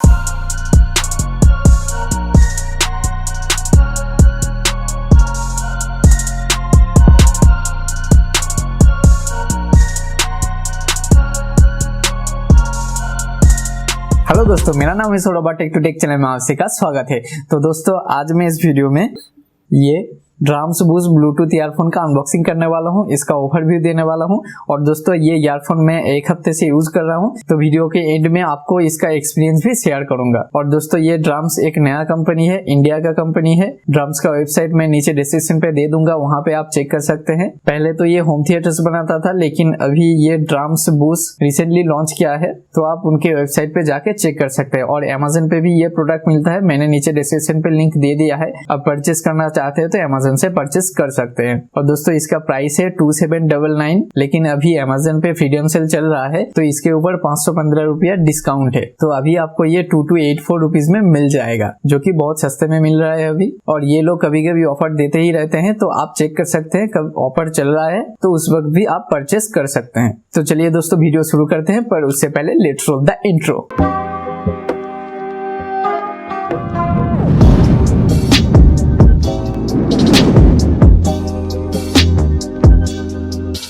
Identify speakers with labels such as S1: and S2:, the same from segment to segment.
S1: Hello दोस्तों, मेरा नाम है Saurabh, Tech to Tech channel में आप सबका स्वागत है। तो दोस्तों, आज मैं इस वीडियो में ये ड्रम्स बूस्ट ब्लूटूथ ईयरफोन का अनबॉक्सिंग करने वाला हूं, इसका ओवरव्यू देने वाला हूं। और दोस्तों, ये ईयरफोन मैं एक हफ्ते से यूज कर रहा हूं, तो वीडियो के एंड में आपको इसका एक्सपीरियंस भी शेयर करूंगा। और दोस्तों, ये ड्रम्स एक नया कंपनी है, इंडिया का कंपनी है। ड्रम्स का वेबसाइट मैं नीचे डिस्क्रिप्शन पे दे दूंगा, वहां पे आप चेक कर सकते हैं। पहले तो ये होम थिएटर्स बनाता था, लेकिन अभी ये ड्रम्स बूस्ट रिसेंटली लॉन्च किया है, तो आप उनके वेबसाइट पे जाके चेक कर सकते हैं। और Amazon पे भी ये प्रोडक्ट मिलता है, मैंने नीचे डिस्क्रिप्शन पे लिंक दे दिया है। अब परचेस करना चाहते हैं तो Amazon से परचेस कर सकते हैं। और दोस्तों, इसका प्राइस है 2799, लेकिन अभी Amazon पे फ्रीडम सेल चल रहा है, तो इसके ऊपर 515 रुपया डिस्काउंट है। तो अभी आपको ये 2284 रुपीज में मिल जाएगा, जो कि बहुत सस्ते में मिल रहा है अभी। और ये लोग कभी कभी ऑफर देते ही रहते हैं, तो आप चेक कर सकते हैं कब ऑफर चल रहा है, तो उस वक्त भी आप परचेस कर सकते हैं। तो चलिए दोस्तों, वीडियो शुरू करते हैं, पर उससे पहले लेट्स रोल द इंट्रो।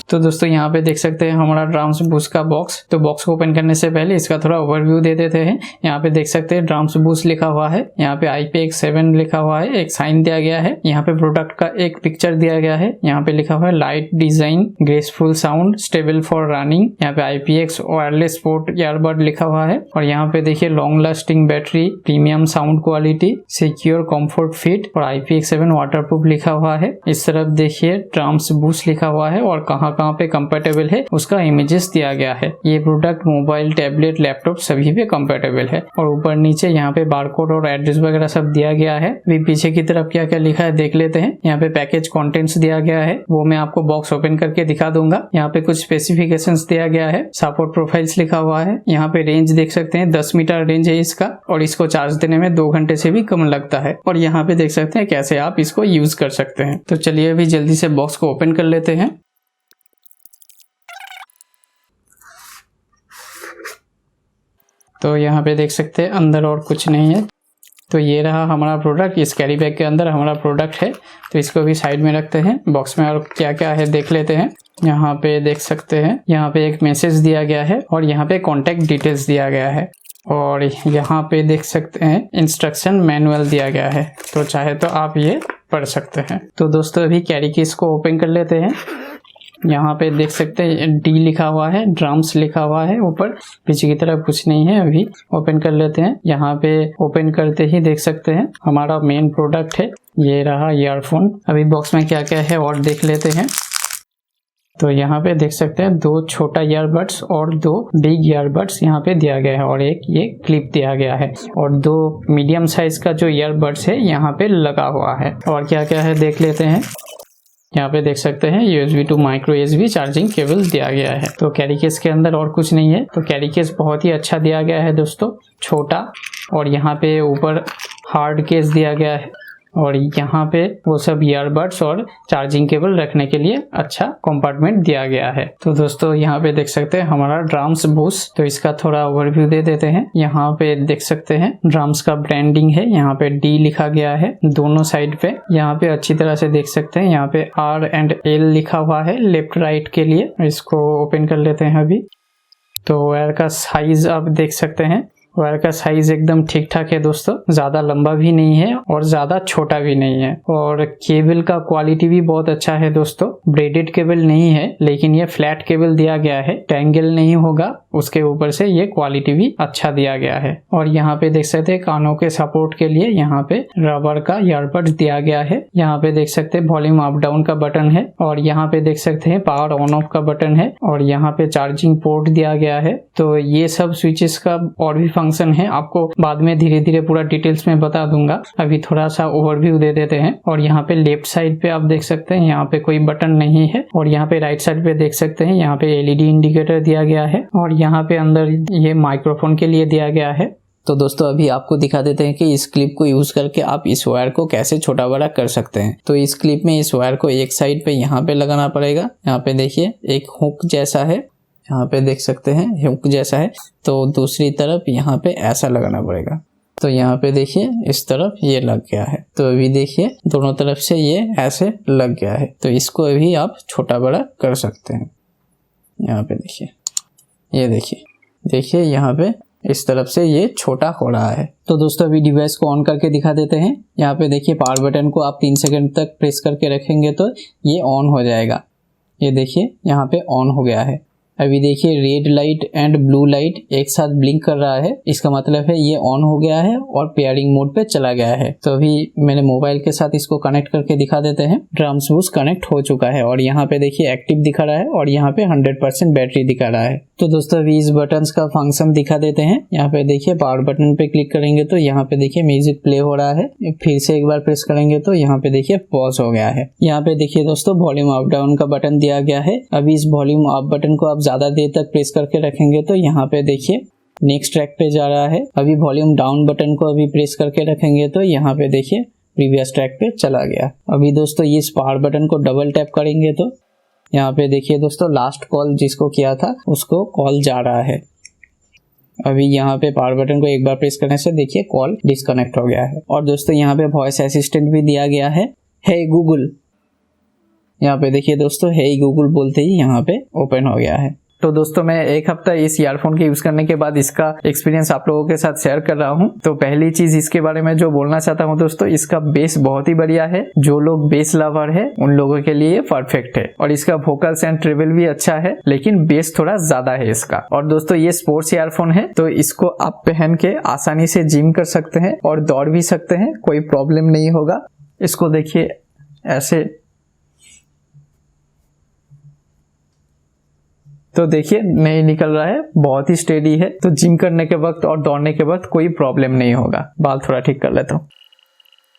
S1: तो दोस्तों, यहाँ पे देख सकते हैं हमारा ड्रम्स बूस्ट का बॉक्स। तो बॉक्स को ओपन करने से पहले इसका थोड़ा ओवरव्यू दे देते हैं। यहाँ पे देख सकते हैं ड्रम्स बूस्ट लिखा हुआ है, यहाँ पे IPX7 लिखा हुआ है, एक साइन दिया गया है, यहाँ पे प्रोडक्ट का एक पिक्चर दिया गया है, यहाँ पे लिखा हुआ है light design, graceful sound, stable for running. यहाँ पे IPX वायरलेस पोर्ट ईयरबड लिखा हुआ है। और यहाँ पे देखिए long lasting battery, premium sound quality, secure comfort fit और IPX7 वाटरप्रूफ लिखा हुआ है। इस तरफ देखिए ड्रम्स बूस्ट लिखा हुआ है और कहाँ पे कंपैटिबल है उसका इमेजेस दिया गया है। ये प्रोडक्ट मोबाइल, टैबलेट, लैपटॉप सभी पे कंपैटिबल है। और ऊपर नीचे यहाँ पे बारकोड और एड्रेस वगैरह सब दिया गया है। अभी पीछे की तरफ क्या क्या लिखा है देख लेते हैं। यहाँ पे पैकेज कंटेंट्स दिया गया है, वो मैं आपको बॉक्स ओपन करके दिखा दूंगा। यहाँ पे कुछ स्पेसिफिकेशंस दिया गया है, सपोर्ट प्रोफाइल्स लिखा हुआ है। यहाँ पे रेंज देख सकते हैं, 10 मीटर रेंज है इसका, और इसको चार्ज देने में 2 घंटे से भी कम लगता है। और यहाँ पे देख सकते हैं कैसे आप इसको यूज कर सकते हैं। तो चलिए अभी जल्दी से बॉक्स को ओपन कर लेते हैं। तो यहाँ पे देख सकते हैं अंदर और कुछ नहीं है। तो ये रहा हमारा प्रोडक्ट, इस कैरी बैग के अंदर हमारा प्रोडक्ट है। तो इसको भी साइड में रखते हैं। बॉक्स में और क्या क्या है देख लेते हैं। यहाँ पे देख सकते हैं, यहाँ पे एक मैसेज दिया गया है और यहाँ पे कॉन्टेक्ट डिटेल्स दिया गया है। और यहाँ पे देख सकते हैं इंस्ट्रक्शन मैनुअल दिया गया है, तो चाहे तो आप ये पढ़ सकते हैं। तो दोस्तों, अभी कैरी केस को ओपन कर लेते हैं। यहाँ पे देख सकते हैं D लिखा हुआ है, ड्रम्स लिखा हुआ है ऊपर, पीछे की तरफ कुछ नहीं है। अभी ओपन कर लेते हैं। यहाँ पे ओपन करते ही देख सकते हैं हमारा मेन प्रोडक्ट है, ये रहा ईयरफोन। अभी बॉक्स में क्या क्या है और देख लेते हैं। तो यहाँ पे देख सकते हैं 2 छोटा ईयरबड्स और 2 बिग ईयरबड्स यहाँ पे दिया गया है, और एक ये क्लिप दिया गया है, और 2 मीडियम साइज का जो ईयरबड्स है यहाँ पे लगा हुआ है। और क्या क्या है देख लेते हैं। यहाँ पे देख सकते हैं USB to micro USB charging cable दिया गया है। तो कैरी केस के अंदर और कुछ नहीं है। तो कैरी केस बहुत ही अच्छा दिया गया है दोस्तों, छोटा। और यहाँ पे ऊपर हार्ड केस दिया गया है, और यहाँ पे वो सब ईयरबड्स और चार्जिंग केबल रखने के लिए अच्छा कंपार्टमेंट दिया गया है। तो दोस्तों, यहाँ पे देख सकते हैं हमारा ड्रम्स बूस्ट। तो इसका थोड़ा ओवरव्यू दे देते हैं। यहाँ पे देख सकते हैं ड्रम्स का ब्रांडिंग है, यहाँ पे D लिखा गया है दोनों साइड पे। यहाँ पे अच्छी तरह से देख सकते हैं, यहाँ पे R and L लिखा हुआ है लेफ्ट राइट के लिए। इसको ओपन कर लेते हैं अभी। तो वायर का साइज आप देख सकते हैं, वायर का साइज एकदम ठीक ठाक है दोस्तों, ज्यादा लंबा भी नहीं है और ज्यादा छोटा भी नहीं है। और केबल का क्वालिटी भी बहुत अच्छा है दोस्तों, ब्रेडेड केबल नहीं है, लेकिन ये फ्लैट केबल दिया गया है, टैंगल नहीं होगा, उसके ऊपर से ये क्वालिटी भी अच्छा दिया गया है। और यहाँ पे देख सकते हैं कानों के सपोर्ट के लिए यहाँ पे रबर का ईयरबड्स दिया गया है। यहाँ पे देख सकते हैं वॉल्यूम अप डाउन का बटन है, और यहाँ पे देख सकते हैं पावर ऑन ऑफ का बटन है, और यहाँ पे चार्जिंग पोर्ट दिया गया है। तो ये सब स्विचेस का और भी फंक्शन है, आपको बाद में धीरे धीरे पूरा डिटेल्स में बता दूंगा। अभी थोड़ा सा ओवरव्यू दे देते हैं। और यहाँ पे लेफ्ट साइड पे आप देख सकते हैं यहाँ पे कोई बटन नहीं है, और यहाँ पे राइट साइड पे देख सकते हैं यहाँ पे LED इंडिकेटर दिया गया है, और यहाँ पे अंदर ये माइक्रोफोन के लिए दिया गया है। तो दोस्तों, अभी आपको दिखा देते हैं कि इस क्लिप को यूज करके आप इस वायर को कैसे छोटा बड़ा कर सकते हैं। तो इस क्लिप में इस वायर को एक साइड पे यहाँ पे लगाना पड़ेगा। यहाँ पे देखिए एक हुक जैसा है, यहाँ पे देख सकते हैं हुक जैसा है, तो दूसरी तरफ यहाँ पे ऐसा लगाना पड़ेगा। तो यहाँ पे देखिए इस तरफ ये लग गया है। तो अभी देखिए दोनों तरफ से ये ऐसे लग गया है। तो इसको अभी आप छोटा बड़ा कर सकते हैं। यहाँ पे देखिए, ये देखिए यहाँ पे इस तरफ से ये छोटा हो रहा है। तो दोस्तों अभी डिवाइस को ऑन करके दिखा देते हैं। यहाँ पे देखिए पावर बटन को आप 3 सेकंड तक प्रेस करके रखेंगे तो ये ऑन हो जाएगा। ये देखिए यहाँ पे ऑन हो गया है। अभी देखिए red light and blue light एक साथ ब्लिंक कर रहा है, इसका मतलब है ये ऑन हो गया है और पेयरिंग मोड पे चला गया है। तो अभी मैंने मोबाइल के साथ इसको कनेक्ट करके दिखा देते हैं। ड्रम्स बूस्ट कनेक्ट हो चुका है और यहाँ पे देखिए एक्टिव दिखा रहा है और यहाँ पे 100% बैटरी दिखा रहा है। तो दोस्तों अभी इस बटन्स का फंक्शन दिखा देते हैं। यहाँ पे देखिए पावर बटन पे क्लिक करेंगे तो यहाँ पे देखिए म्यूजिक प्ले हो रहा है। फिर से एक बार प्रेस करेंगे तो यहाँ पे देखिए पॉज हो गया है। यहाँ पे देखिए दोस्तों वॉल्यूम अप डाउन का बटन दिया गया है। अभी इस वॉल्यूम अप बटन को आप ज्यादा देर तक प्रेस करके रखेंगे तो यहाँ पे देखिए नेक्स्ट ट्रैक पे जा रहा है। अभी वॉल्यूम डाउन बटन को अभी प्रेस करके रखेंगे तो यहाँ पे देखिए प्रीवियस ट्रैक पे चला गया। अभी दोस्तों ये इस पावर बटन को डबल टैप करेंगे तो यहाँ पे देखिए दोस्तों लास्ट कॉल जिसको किया था उसको कॉल जा रहा है। अभी यहाँ पे पावर बटन को एक बार प्रेस करने से देखिए कॉल डिस्कनेक्ट हो गया है। और दोस्तों यहाँ पे वॉइस असिस्टेंट भी दिया गया है, हे गूगल। यहाँ पे देखिए दोस्तों हे गूगल बोलते ही यहाँ पे ओपन हो गया है। तो दोस्तों मैं एक हफ्ता इस ईयरफोन के यूज करने के बाद इसका एक्सपीरियंस आप लोगों के साथ शेयर कर रहा हूं। तो पहली चीज इसके बारे में जो बोलना चाहता हूं दोस्तों, इसका बेस बहुत ही बढ़िया है। जो लोग बेस लवर है उन लोगों के लिए परफेक्ट है। और इसका वोकल्स एंड ट्रेवल भी अच्छा है, लेकिन बेस थोड़ा ज्यादा है इसका। और दोस्तों ये स्पोर्ट्स ईयरफोन है, तो इसको आप पहन के आसानी से जिम कर सकते हैं और दौड़ भी सकते हैं, कोई प्रॉब्लम नहीं होगा। इसको देखिए ऐसे, तो देखिए नहीं निकल रहा है, बहुत ही स्टेडी है। तो जिम करने के वक्त और दौड़ने के वक्त कोई प्रॉब्लम नहीं होगा। बाल थोड़ा ठीक कर लेता हूँ।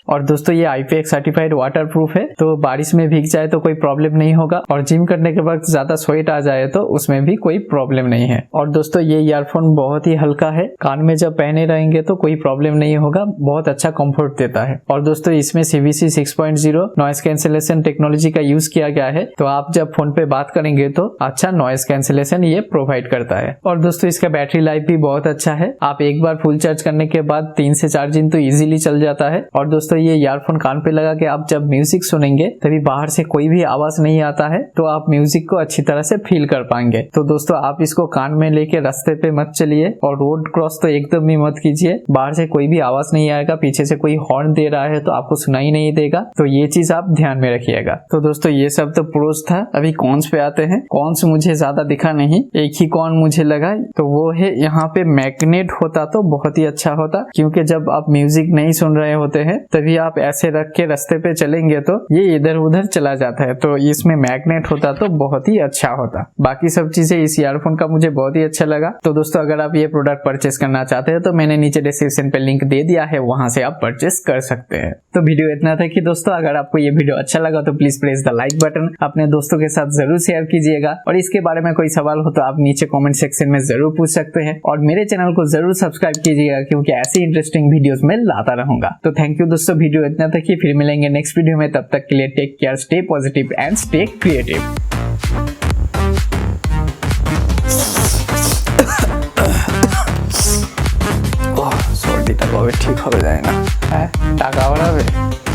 S1: और दोस्तों ये IPX सर्टिफाइड वाटर प्रूफ है, तो बारिश में भीग जाए तो कोई प्रॉब्लम नहीं होगा। और जिम करने के वक्त ज्यादा स्वेट आ जाए तो उसमें भी कोई प्रॉब्लम नहीं है। और दोस्तों ये ईयरफोन बहुत ही हल्का है, कान में जब पहने रहेंगे तो कोई प्रॉब्लम नहीं होगा, बहुत अच्छा कंफर्ट देता है। और दोस्तों इसमें CVC 6.0 नॉइस कैंसिलेशन टेक्नोलॉजी का यूज किया गया है, तो आप जब फोन पे बात करेंगे तो अच्छा नॉइस कैंसिलेशन ये प्रोवाइड करता है। और दोस्तों इसका बैटरी लाइफ भी बहुत अच्छा है, आप एक बार फुल चार्ज करने के बाद 3 से 4 दिन तो इजीली चल जाता है। और दोस्तों ये ईयरफोन कान पे लगा के आप जब म्यूजिक सुनेंगे तभी बाहर से कोई भी आवाज नहीं आता है, तो आप म्यूजिक को अच्छी तरह से फील कर पाएंगे। तो दोस्तों आप इसको कान में लेके रास्ते पे मत चलिए और रोड क्रॉस तो एकदम भी मत कीजिए। बाहर से कोई भी आवाज नहीं आएगा, पीछे से कोई हॉर्न दे रहा है तो आपको सुनाई नहीं देगा, तो ये चीज आप ध्यान में रखिएगा। तो दोस्तों ये सब तो प्रोस था। अभी कॉन्स पे आते हैं। कॉन्स मुझे ज्यादा दिखा नहीं, एक ही कॉन मुझे लगा, तो वो है यहाँ पे मैग्नेट होता तो बहुत ही अच्छा होता, क्योंकि जब आप म्यूजिक नहीं सुन रहे होते हैं तभी आप ऐसे रख के रास्ते पे चलेंगे तो ये इधर उधर चला जाता है, तो इसमें मैग्नेट होता तो बहुत ही अच्छा होता। बाकी सब चीजें इस ईयरफोन का मुझे बहुत ही अच्छा लगा। तो दोस्तों अगर आप ये प्रोडक्ट परचेस करना चाहते हैं तो मैंने नीचे डिस्क्रिप्शन पे लिंक दे दिया है, वहां से आप परचेस कर सकते हैं। तो वीडियो इतना था कि दोस्तों अगर आपको ये वीडियो अच्छा लगा तो please press the like button, अपने दोस्तों के साथ जरूर शेयर कीजिएगा। और इसके बारे में कोई सवाल हो तो आप नीचे कॉमेंट सेक्शन में जरूर पूछ सकते हैं। और मेरे चैनल को जरूर सब्सक्राइब कीजिएगा, क्योंकि ऐसी इंटरेस्टिंग वीडियोस मैं लाता रहूंगा। तो थैंक यू दोस्तों, वीडियो इतना था कि फिर मिलेंगे नेक्स्ट वीडियो में। तब तक के लिए take care, stay positive and stay creative. সর্দিটা কবে ঠিক হবে জানি না। হ্যাঁ টাকা বাড়াবে।